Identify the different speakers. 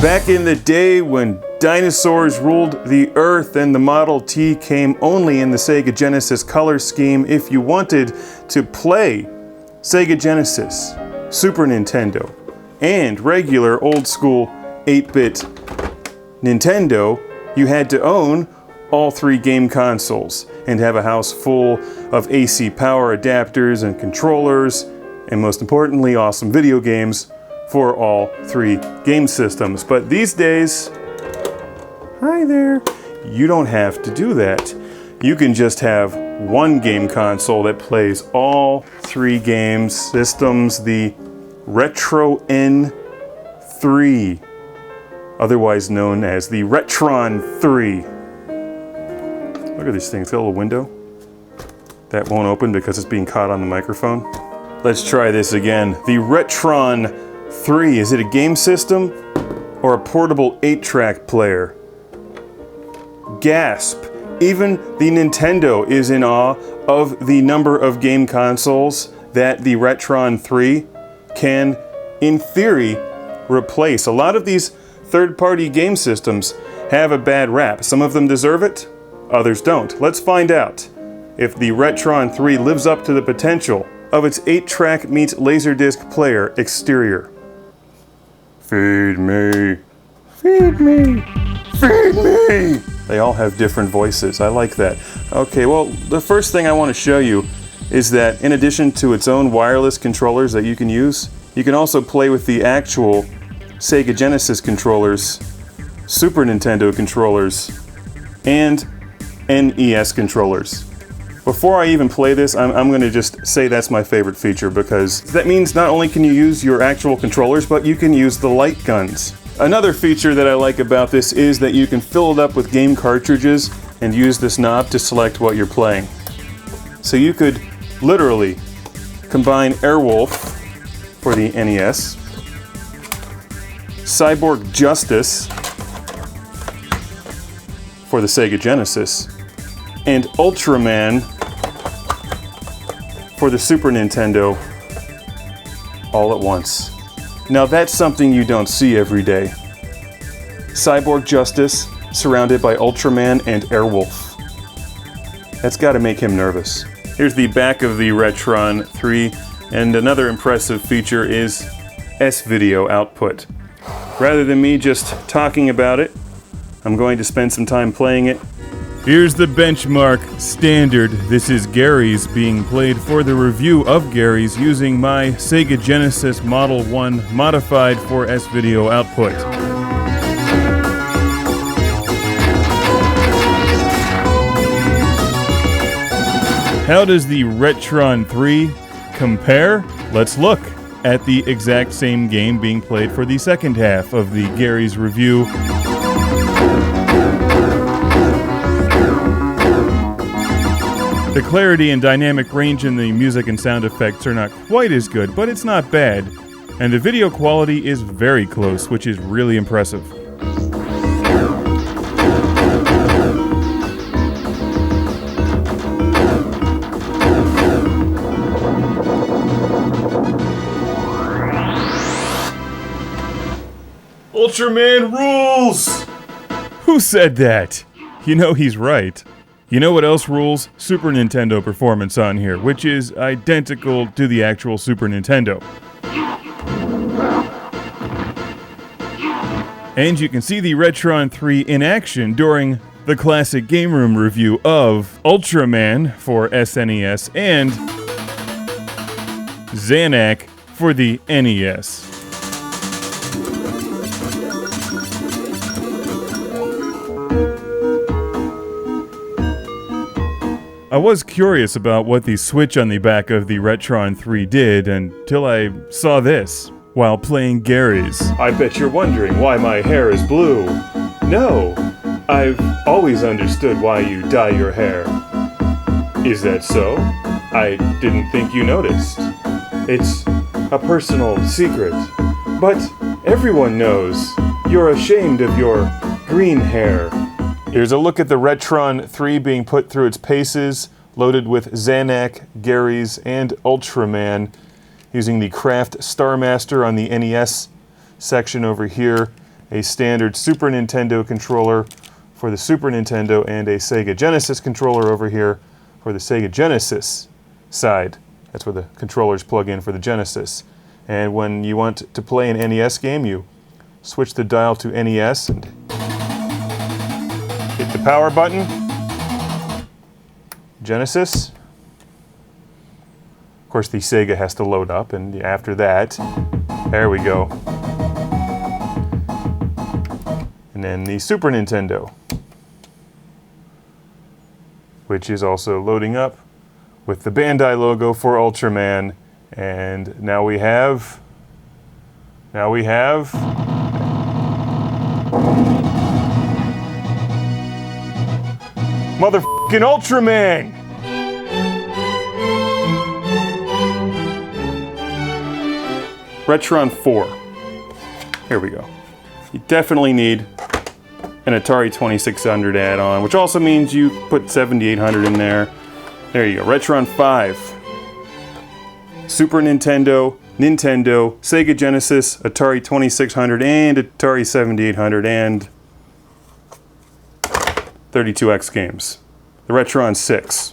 Speaker 1: Back in the day when dinosaurs ruled the earth and the Model T came only in the Sega Genesis color scheme, if you wanted to play Sega Genesis, Super Nintendo, and regular old school 8-bit Nintendo, you had to own all three game consoles and have a house full of AC power adapters and controllers, and most importantly, awesome video games for all three game systems. But these days, hi there, you don't have to do that. You can just have one game console that plays all three game systems, the Retron 3, otherwise known as the Retron 3. Look at these things, got a little window. That won't open because it's being caught on the microphone. Let's try this again. The Retron 3, is it a game system or a portable 8-track player? Gasp! Even the Nintendo is in awe of the number of game consoles that the Retron 3 can, in theory, replace. A lot of these third-party game systems have a bad rap. Some of them deserve it, others don't. Let's find out if the Retron 3 lives up to the potential of its 8-track meets Laserdisc player exterior. Feed me, feed me, feed me! They all have different voices. I like that. Okay, well, the first thing I want to show you is that in addition to its own wireless controllers that you can use, you can also play with the actual Sega Genesis controllers, Super Nintendo controllers, and NES controllers. Before I even play this, I'm going to just say that's my favorite feature, because that means not only can you use your actual controllers, but you can use the light guns. Another feature that I like about this is that you can fill it up with game cartridges and use this knob to select what you're playing. So you could literally combine Airwolf for the NES, Cyborg Justice for the Sega Genesis, and Ultraman for the Super Nintendo all at once. Now that's something you don't see every day. Cyborg Justice surrounded by Ultraman and Airwolf. That's got to make him nervous. Here's the back of the Retron 3, and another impressive feature is S-video output. Rather than me just talking about it, I'm going to spend some time playing it. Here's the benchmark standard. This is Gary's being played for the review of Gary's using my Sega Genesis Model 1 modified for S-video output. How does the Retron 3 compare? Let's look at the exact same game being played for the second half of the Gary's review. The clarity and dynamic range in the music and sound effects are not quite as good, but it's not bad. And the video quality is very close, which is really impressive. Ultraman rules! Who said that? You know he's right. You know what else rules? Super Nintendo performance on here, which is identical to the actual Super Nintendo. And you can see the Retron 3 in action during the classic Game Room review of Ultraman for SNES and Zanak for the NES. I was curious about what the switch on the back of the Retron 3 did until I saw this while playing Gary's. I bet you're wondering why my hair is blue. No, I've always understood why you dye your hair. Is that so? I didn't think you noticed. It's a personal secret, but everyone knows you're ashamed of your green hair. Here's a look at the Retron 3 being put through its paces, loaded with Zanak, Gary's, and Ultraman, using the Craft Star Master on the NES section over here, a standard Super Nintendo controller for the Super Nintendo, and a Sega Genesis controller over here for the Sega Genesis side. That's where the controllers plug in for the Genesis. And when you want to play an NES game, you switch the dial to NES and hit the power button. Genesis. Of course, the Sega has to load up, and after that, there we go. And then the Super Nintendo, which is also loading up with the Bandai logo for Ultraman. And now we have motherfucking Ultraman! Retron 4. Here we go. You definitely need an Atari 2600 add-on, which also means you put 7800 in there. There you go. Retron 5. Super Nintendo, Nintendo, Sega Genesis, Atari 2600, and Atari 7800, and 32X games. The Retron 6.